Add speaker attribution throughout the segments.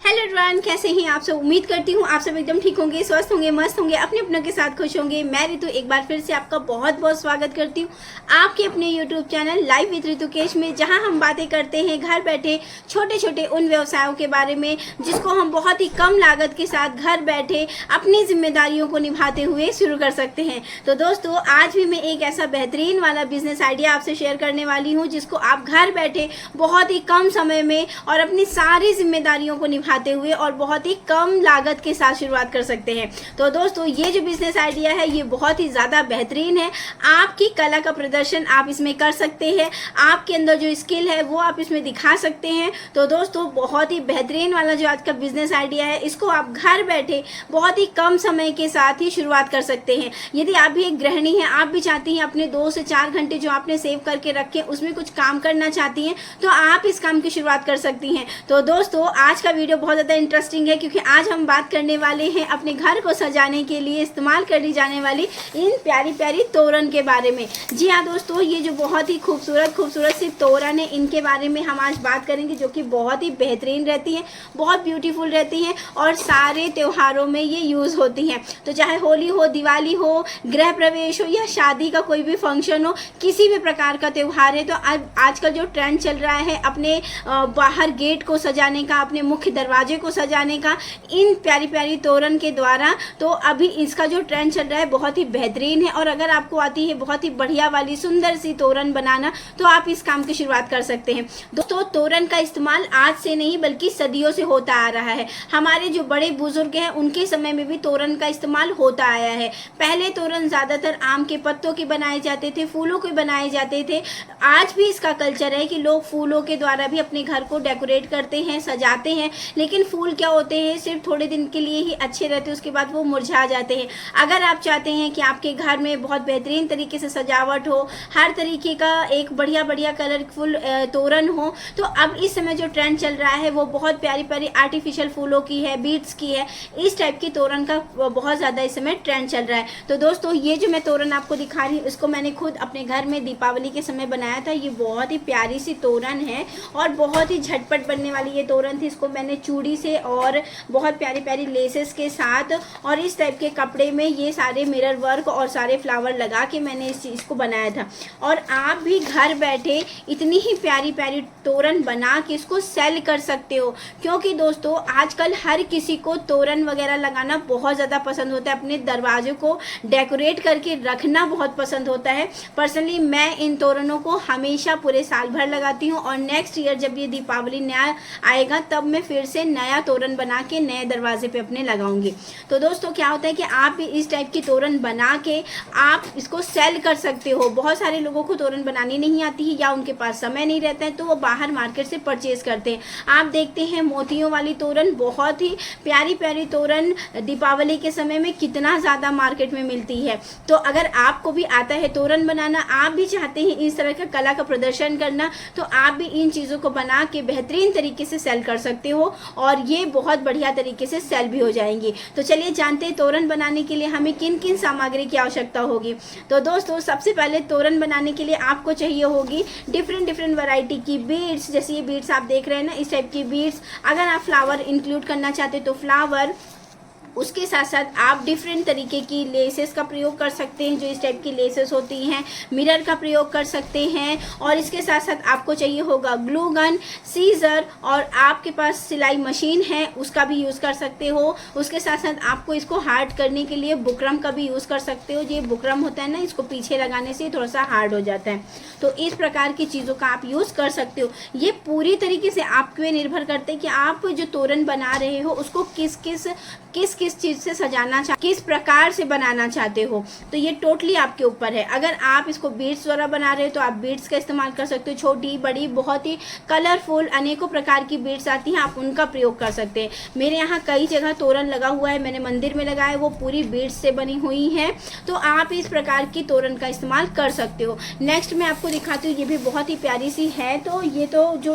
Speaker 1: Hello everyone, कैसे हैं आप सब। उम्मीद करती हूँ आप सब एकदम ठीक होंगे, स्वस्थ होंगे, मस्त होंगे, अपने अपनों के साथ खुश होंगे। मैं ऋतु एक बार फिर से आपका बहुत बहुत स्वागत करती हूँ आपके अपने यूट्यूब चैनल लाइव विद ऋतुकेश में, जहाँ हम बातें करते हैं घर बैठे छोटे छोटे उन व्यवसायों के बारे में जिसको हम बहुत ही कम लागत के साथ घर बैठे अपनी जिम्मेदारियों को निभाते हुए शुरू कर सकते हैं। तो दोस्तों, आज भी मैं एक ऐसा बेहतरीन वाला बिजनेस आइडिया आपसे शेयर करने वाली हूँ जिसको आप घर बैठे बहुत ही कम समय में और अपनी सारी जिम्मेदारियों को निभाते हुए और बहुत ही कम लागत के साथ शुरुआत कर सकते हैं। तो दोस्तों, ये जो बिजनेस आइडिया है ये बहुत ही ज़्यादा बेहतरीन है। आपकी कला का प्रदर्शन आप इसमें कर सकते हैं, आपके अंदर जो स्किल है वो आप इसमें दिखा सकते हैं। तो दोस्तों, बहुत ही बेहतरीन वाला जो आज का बिजनेस आइडिया है इसको आप घर बैठे बहुत ही कम समय के साथ ही शुरुआत कर सकते हैं। यदि आप भी एक गृहिणी हैं, आप भी चाहती हैं अपने 2 से 4 घंटे जो आपने सेव करके रखे उसमें कुछ काम करना चाहती हैं, तो आप इस काम की शुरुआत कर सकती हैं। तो दोस्तों, आज का वीडियो बहुत ज़्यादा इंटरेस्टिंग है क्योंकि आज हम बात करने वाले हैं अपने घर को सजाने के लिए इस्तेमाल करी जाने वाली इन प्यारी प्यारी तोरण के बारे में। जी हाँ दोस्तों, ये जो बहुत ही खूबसूरत सी तोरण है इनके बारे में हम आज बात करेंगे, जो कि बहुत ही बेहतरीन रहती हैं, बहुत ब्यूटीफुल रहती हैं और सारे त्योहारों में ये यूज़ होती हैं। तो चाहे होली हो, दिवाली हो, गृह प्रवेश हो या शादी का कोई भी फंक्शन हो, किसी भी प्रकार का त्यौहार है, तो आजकल जो ट्रेंड चल रहा है अपने बाहर गेट को सजाने का, अपने मुख्य दरवाजे को सजाने का इन प्यारी प्यारी तोरण के द्वारा, तो अभी इसका जो ट्रेंड चल रहा है बहुत ही बेहतरीन है। और अगर आपको आती है बहुत ही बढ़िया वाली सुंदर सी तोरण बनाना, तो आप इस काम की शुरुआत कर सकते हैं। दोस्तों, तोरण का इस्तेमाल आज से नहीं बल्कि सदियों से होता आ रहा है। हमारे जो बड़े बुजुर्ग हैं उनके समय में भी तोरण का इस्तेमाल होता आया है। पहले तोरण ज़्यादातर आम के पत्तों के बनाए जाते थे, फूलों के बनाए जाते थे। आज भी इसका कल्चर है कि लोग फूलों के द्वारा भी अपने घर को डेकोरेट करते हैं, सजाते हैं। लेकिन फूल क्या होते हैं, सिर्फ थोड़े दिन के लिए ही अच्छे रहते हैं, उसके बाद वो मुरझा जाते हैं। अगर आप चाहते हैं कि आपके घर में बहुत बेहतरीन तरीके से सजावट हो, हर तरीके का एक बढ़िया बढ़िया कलरफुल तोरण हो, तो अब इस समय जो ट्रेंड चल रहा है वो बहुत प्यारी प्यारी आर्टिफिशियल फूलों की है, बीड्स की है। इस टाइप की तोरण का बहुत ज़्यादा इस समय ट्रेंड चल रहा है। तो दोस्तों, ये जो मैं तोरण आपको दिखा रही हूँ इसको मैंने खुद अपने घर में दीपावली के समय बनाया था। ये बहुत ही प्यारी सी तोरण है और बहुत ही झटपट बनने वाली ये तोरण थी। इसको मैंने चूड़ी से और बहुत प्यारी प्यारी लेसेस के साथ और इस टाइप के कपड़े में ये सारे मिरर वर्क और सारे फ्लावर लगा के मैंने इस चीज़ को बनाया था। और आप भी घर बैठे इतनी ही प्यारी प्यारी तोरण बना के इसको सेल कर सकते हो, क्योंकि दोस्तों आजकल हर किसी को तोरण वगैरह लगाना बहुत ज़्यादा पसंद होता है, अपने दरवाजे को डेकोरेट करके रखना बहुत पसंद होता है। पर्सनली मैं इन तोरणों को हमेशा पूरे साल भर लगाती हूँ और नेक्स्ट ईयर जब ये दीपावली नया आएगा तब मैं फिर से नया तोरण बना के नए दरवाजे पे अपने लगाऊंगी। तो दोस्तों, क्या होता है कि आप भी इस टाइप की तोरण बना के आप इसको सेल कर सकते हो। बहुत सारे लोगों को तोरण बनानी नहीं आती है या उनके पास समय नहीं रहता है, तो वो बाहर मार्केट से परचेज करते हैं। आप देखते हैं मोतियों वाली तोरण, बहुत ही प्यारी प्यारी तोरण दीपावली के समय में कितना ज़्यादा मार्केट में मिलती है। तो अगर आपको भी आता है तोरण बनाना, आप भी चाहते हैं इस तरह का कला का प्रदर्शन करना, तो आप भी इन चीज़ों को बना के बेहतरीन तरीके से सेल कर सकते हो और ये बहुत बढ़िया तरीके से सेल भी हो जाएंगी। तो चलिए जानते हैं तोरण बनाने के लिए हमें किन किन सामग्री की आवश्यकता होगी। तो दोस्तों, सबसे पहले तोरण बनाने के लिए आपको चाहिए होगी डिफरेंट वैरायटी की बीड्स। जैसे ये बीड्स आप देख रहे हैं ना, इस टाइप की बीड्स। अगर आप फ्लावर इंक्लूड करना चाहते तो फ्लावर, उसके साथ साथ आप डिफरेंट तरीके की लेसेस का प्रयोग कर सकते हैं, जो इस टाइप की लेसेस होती हैं। मिरर का प्रयोग कर सकते हैं और इसके साथ साथ आपको चाहिए होगा ग्लू गन, सीजर और आपके पास सिलाई मशीन है उसका भी यूज़ कर सकते हो। उसके साथ साथ आपको इसको हार्ड करने के लिए बुकरम का भी यूज़ कर सकते हो। ये बुकरम होता है ना, इसको पीछे लगाने से थोड़ा सा हार्ड हो जाता है, तो इस प्रकार की चीज़ों का आप यूज़ कर सकते हो। ये पूरी तरीके से आप पे निर्भर करते हैं कि आप जो तोरण बना रहे हो उसको किस किस चीज़ से सजाना किस प्रकार से बनाना चाहते हो, तो ये टोटली आपके ऊपर है। अगर आप इसको बीड्स द्वारा बना रहे हो तो आप बीड्स का इस्तेमाल कर सकते हो। छोटी बड़ी बहुत ही कलरफुल अनेकों प्रकार की बीड्स आती हैं, आप उनका प्रयोग कर सकते हैं। मेरे यहाँ कई जगह तोरण लगा हुआ है, मैंने मंदिर में लगाया है, वो पूरी बीड्स से बनी हुई है, तो आप इस प्रकार की तोरण का इस्तेमाल कर सकते हो। नेक्स्ट मैं आपको दिखाती हूँ, ये भी बहुत ही प्यारी सी है। तो ये तो जो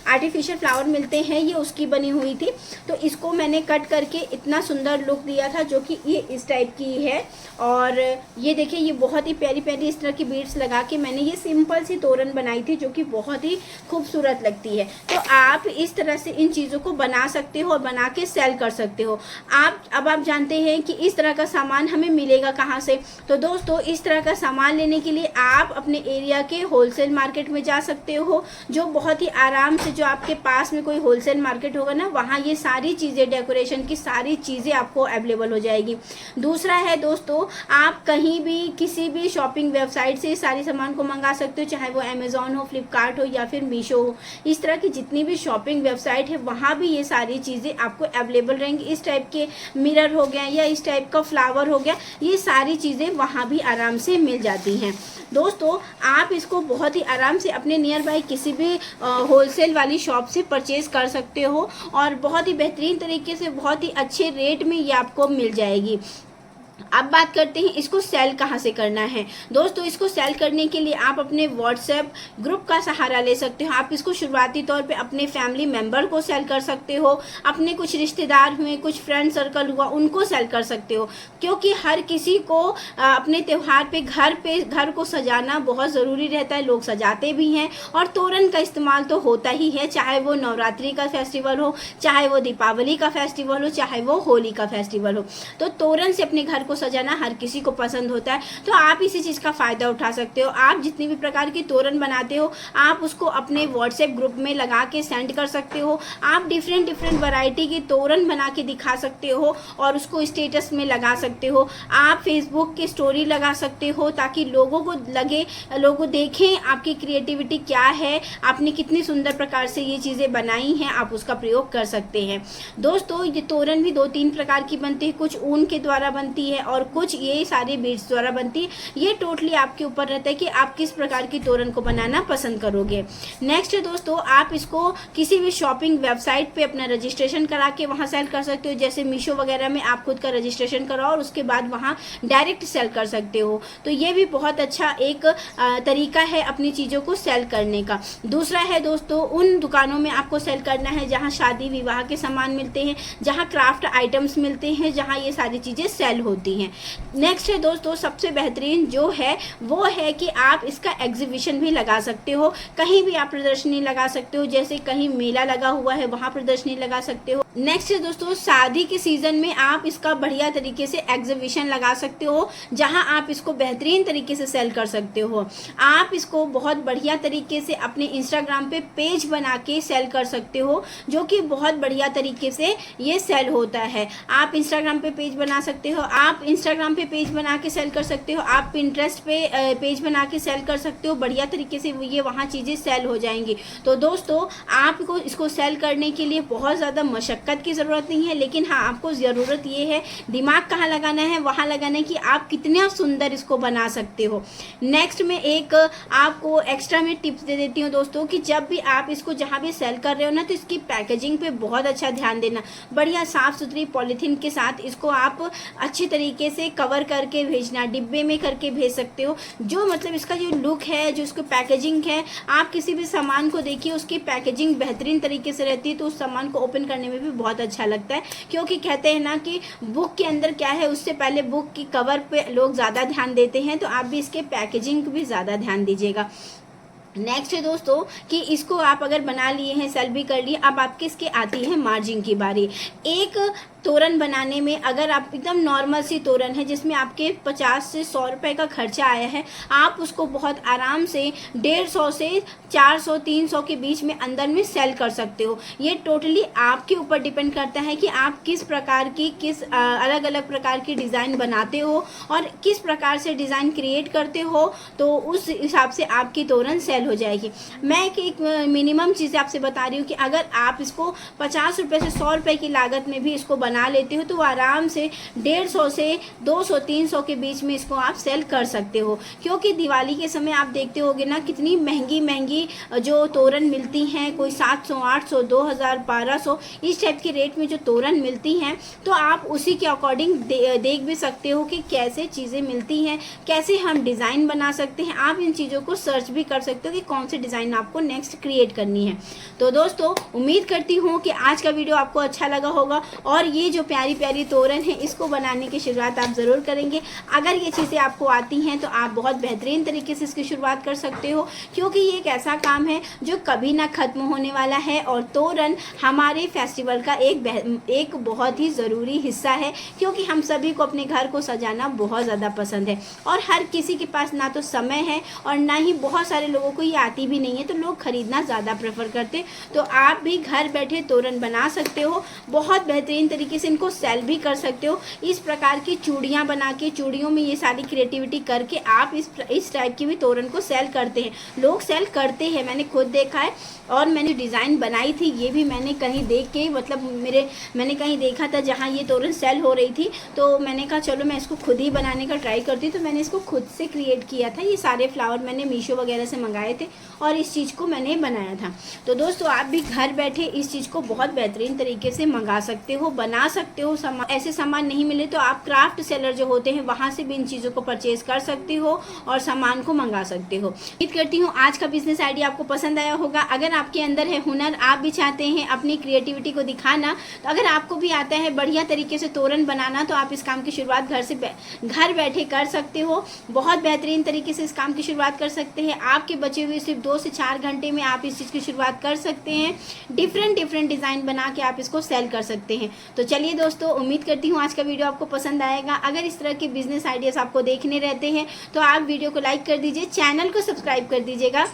Speaker 1: आर्टिफिशियल फ्लावर मिलते हैं ये उसकी बनी हुई थी, तो इसको मैंने कट करके इतना इतना सुंदर लुक दिया था, जो कि ये इस टाइप की है। और ये देखिए, ये बहुत ही प्यारी प्यारी इस तरह की बीड्स लगा के मैंने ये सिंपल सी तोरण बनाई थी, जो कि बहुत ही खूबसूरत लगती है। तो आप इस तरह से इन चीज़ों को बना सकते हो और बना के सेल कर सकते हो। अब आप जानते हैं कि इस तरह का सामान हमें मिलेगा कहाँ से। तो दोस्तों, इस तरह का सामान लेने के लिए आप अपने एरिया के होलसेल मार्केट में जा सकते हो, जो बहुत ही आराम से, जो आपके पास में कोई होलसेल मार्केट होगा ना, वहाँ ये सारी चीज़ें, डेकोरेशन की सारी चीज़ें आपको अवेलेबल हो जाएगी। दूसरा है दोस्तों, आप कहीं भी किसी भी शॉपिंग वेबसाइट से सारी सामान को मंगा सकते हो, चाहे वो अमेज़ॉन हो, फ्लिपकार्ट हो या फिर मीशो हो। इस तरह की जितनी भी शॉपिंग वेबसाइट है वहाँ भी ये सारी चीज़ें आपको अवेलेबल रहेंगी। इस टाइप के मिरर हो गया या इस टाइप का फ्लावर हो गया, ये सारी चीज़ें वहाँ भी आराम से मिल जाती हैं। दोस्तों, आप इसको बहुत ही आराम से अपने नियर बाई किसी भी होलसेल वाली शॉप से परचेज़ कर सकते हो और बहुत ही बेहतरीन तरीके से, बहुत ही अच्छे रेट में ये आपको मिल जाएगी। अब बात करते हैं इसको सेल कहाँ से करना है। दोस्तों, इसको सेल करने के लिए आप अपने व्हाट्सएप ग्रुप का सहारा ले सकते हो। आप इसको शुरुआती तौर पे अपने फैमिली मेंबर को सेल कर सकते हो, अपने कुछ रिश्तेदार हुए, कुछ फ्रेंड सर्कल हुआ, उनको सेल कर सकते हो। क्योंकि हर किसी को अपने त्यौहार पे घर को सजाना बहुत ज़रूरी रहता है। लोग सजाते भी हैं और तोरण का इस्तेमाल तो होता ही है, चाहे वो नवरात्रि का फेस्टिवल हो, चाहे वो दीपावली का फेस्टिवल हो, चाहे वो होली का फेस्टिवल हो। तो तोरण से अपने घर को सजाना हर किसी को पसंद होता है। तो आप इसी चीज़ का फ़ायदा उठा सकते हो। आप जितनी भी प्रकार की तोरण बनाते हो, आप उसको अपने व्हाट्सएप ग्रुप में लगा के सेंड कर सकते हो। आप डिफरेंट वैरायटी की तोरण बना के दिखा सकते हो और उसको स्टेटस में लगा सकते हो। आप फेसबुक की स्टोरी लगा सकते हो, ताकि लोगों को लगे, लोग देखें आपकी क्रिएटिविटी क्या है, आपने कितनी सुंदर प्रकार से ये चीज़ें बनाई हैं, आप उसका प्रयोग कर सकते हैं। दोस्तों, ये तोरण भी 2-3 प्रकार की बनती है। कुछ ऊन के द्वारा बनती है और कुछ ये सारे बीड्स द्वारा बनती है। ये टोटली आपके ऊपर रहता है कि आप किस प्रकार की तोरण को बनाना पसंद करोगे। नेक्स्ट दोस्तों, आप इसको किसी भी शॉपिंग वेबसाइट पे अपना रजिस्ट्रेशन करा के वहाँ सेल कर सकते हो। जैसे मीशो वगैरह में आप खुद का रजिस्ट्रेशन कराओ और उसके बाद वहाँ डायरेक्ट सेल कर सकते हो। तो ये भी बहुत अच्छा एक तरीका है अपनी चीज़ों को सेल करने का। दूसरा है दोस्तों, उन दुकानों में आपको सेल करना है जहाँ शादी विवाह के सामान मिलते हैं, जहाँ क्राफ्ट आइटम्स मिलते हैं, जहाँ ये सारी चीज़ें सेल होती हैं। नेक्स्ट है दोस्तों, सबसे बेहतरीन जो है वो है कि आप इसका एग्जीबिशन भी लगा सकते हो। कहीं भी आप प्रदर्शनी लगा सकते हो, जैसे कहीं मेला लगा हुआ है वहाँ प्रदर्शनी लगा सकते हो। नेक्स्ट है दोस्तों, शादी के सीज़न में आप इसका बढ़िया तरीके से एग्जीबिशन लगा सकते हो, जहाँ आप इसको बेहतरीन तरीके से सेल कर सकते हो। आप इसको बहुत बढ़िया तरीके से अपने इंस्टाग्राम पे पेज बना के सेल कर सकते हो, जो कि बहुत बढ़िया तरीके से ये सेल होता है। आप इंस्टाग्राम पे पेज बना सकते हो, आप इंस्टाग्राम पे पेज बना के सेल कर सकते हो, आप पिंटरेस्ट पे पेज बना के सेल कर सकते हो। बढ़िया तरीके से ये वहाँ चीज़ें सेल हो जाएंगी। तो दोस्तों, आपको इसको सेल करने के लिए बहुत ज़्यादा मशक्क़त की ज़रूरत नहीं है, लेकिन हाँ, आपको ज़रूरत ये है, दिमाग कहाँ लगाना है, वहाँ लगाना है कि आप कितना सुंदर इसको बना सकते हो। नेक्स्ट में एक आपको एक्स्ट्रा में टिप्स दे देती हूँ दोस्तों, कि जब भी आप इसको जहाँ भी सेल कर रहे हो ना, तो इसकी पैकेजिंग पे बहुत अच्छा ध्यान देना। बढ़िया साफ़ सुथरी पॉलीथीन के साथ इसको आप अच्छे तरीके से कवर करके भेजना, डिब्बे में करके भेज सकते हो। जो मतलब इसका जो लुक है, जो इसको पैकेजिंग है, आप किसी भी सामान को देखिए, उसकी पैकेजिंग बेहतरीन तरीके से रहती है, तो उस सामान को ओपन करने में भी बहुत अच्छा लगता है। क्योंकि कहते हैं ना कि बुक के अंदर क्या है, उससे पहले बुक की कवर पे लोग ज़्यादा ध्यान देते हैं, तो आप भी इसके पैकेजिंग को भी ज़्यादा ध्यान दीजिएगा। नेक्स्ट है दोस्तों, कि इसको आप अगर बना लिए हैं, सेल भी कर लिए, अब आपके इसके आती है मार्जिन की बारी। एक तोरण बनाने में अगर आप एकदम नॉर्मल सी तोरण है जिसमें आपके 50 से 100 रुपये का खर्चा आया है, आप उसको बहुत आराम से 150 से 400 300 के बीच में अंदर में सेल कर सकते हो। ये टोटली आपके ऊपर डिपेंड करता है कि आप किस प्रकार की अलग अलग प्रकार की डिज़ाइन बनाते हो और किस प्रकार से डिज़ाइन क्रिएट करते हो, तो उस हिसाब से आपकी तोरण सेल हो जाएगी। मैं एक मिनिमम चीज़ आपसे बता रही हूँ कि अगर आप इसको 50 रुपये से 100 रुपये की लागत में भी इसको बना लेते हो, तो आराम से 150 से 200-300 के बीच में इसको आप सेल कर सकते हो। क्योंकि दिवाली के समय आप देखते होगे ना, कितनी महंगी महंगी जो तोरण मिलती हैं, कोई 700, 800, 2000, 1200 इस टाइप के रेट में जो तोरण मिलती हैं, तो आप उसी के अकॉर्डिंग देख भी सकते हो कि कैसे चीज़ें मिलती हैं, कैसे हम डिज़ाइन बना सकते हैं। आप इन चीज़ों को सर्च भी कर सकते हो हो कि कौन सी डिज़ाइन आपको नेक्स्ट क्रिएट करनी है। तो दोस्तों उम्मीद करती हूँ कि आज का वीडियो आपको अच्छा लगा होगा और ये जो प्यारी प्यारी तोरण है इसको बनाने की शुरुआत आप ज़रूर करेंगे। अगर ये चीज़ें आपको आती हैं तो आप बहुत बेहतरीन तरीके से इसकी शुरुआत कर सकते हो, क्योंकि ये एक ऐसा काम है जो कभी ना ख़त्म होने वाला है। और तोरण हमारे फेस्टिवल का एक बहुत ही ज़रूरी हिस्सा है, क्योंकि हम सभी को अपने घर को सजाना बहुत ज़्यादा पसंद है और हर किसी के पास ना तो समय है और ना ही बहुत सारे लोगों को ये आती भी नहीं है, तो लोग ख़रीदना ज़्यादा प्रेफर करते। तो आप भी घर बैठे तोरण बना सकते हो, बहुत बेहतरीन तरीके से इनको सेल भी कर सकते हो। इस प्रकार की चूड़ियाँ बना के, चूड़ियों में ये सारी क्रिएटिविटी करके आप इस टाइप की भी तोरण को सेल करते हैं। लोग सेल करते हैं, मैंने खुद देखा है। और मैंने डिज़ाइन बनाई थी, ये भी मैंने कहीं देख के, मतलब मैंने कहीं देखा था जहाँ ये तोरण सेल हो रही थी, तो मैंने कहा चलो मैं इसको खुद ही बनाने का ट्राई करती हूँ। तो मैंने इसको खुद से क्रिएट किया था। ये सारे फ्लावर मैंने मीशो वगैरह से मंगाए थे और इस चीज़ को मैंने बनाया था। तो दोस्तों आप भी घर बैठे इस चीज़ को बहुत बेहतरीन तरीके से मंगा सकते हो, बना सकते हो। ऐसे सामान नहीं मिले तो आप क्राफ्ट सेलर जो होते हैं वहाँ से भी इन चीज़ों को परचेज कर सकते हो और सामान को मंगा सकते हो। उम्मीद करती हूँ आज का बिजनेस आइडिया आपको पसंद आया होगा। अगर आपके अंदर है हुनर, आप भी चाहते हैं अपनी क्रिएटिविटी को दिखाना, तो अगर आपको भी आता है बढ़िया तरीके से तोरण बनाना, तो आप इस काम की शुरुआत घर बैठे कर सकते हो। बहुत बेहतरीन तरीके से इस काम की शुरुआत कर सकते हैं। आपके बचे हुए सिर्फ 2 से 4 घंटे में आप इस चीज़ की शुरुआत कर सकते हैं। डिफरेंट डिज़ाइन बना के आप इसको सेल कर सकते हैं। तो चलिए दोस्तों, उम्मीद करती हूँ आज का वीडियो आपको पसंद आएगा। अगर इस तरह के बिजनेस आइडियाज़ आपको देखने रहते हैं तो आप वीडियो को लाइक कर दीजिए, चैनल को सब्सक्राइब कर दीजिएगा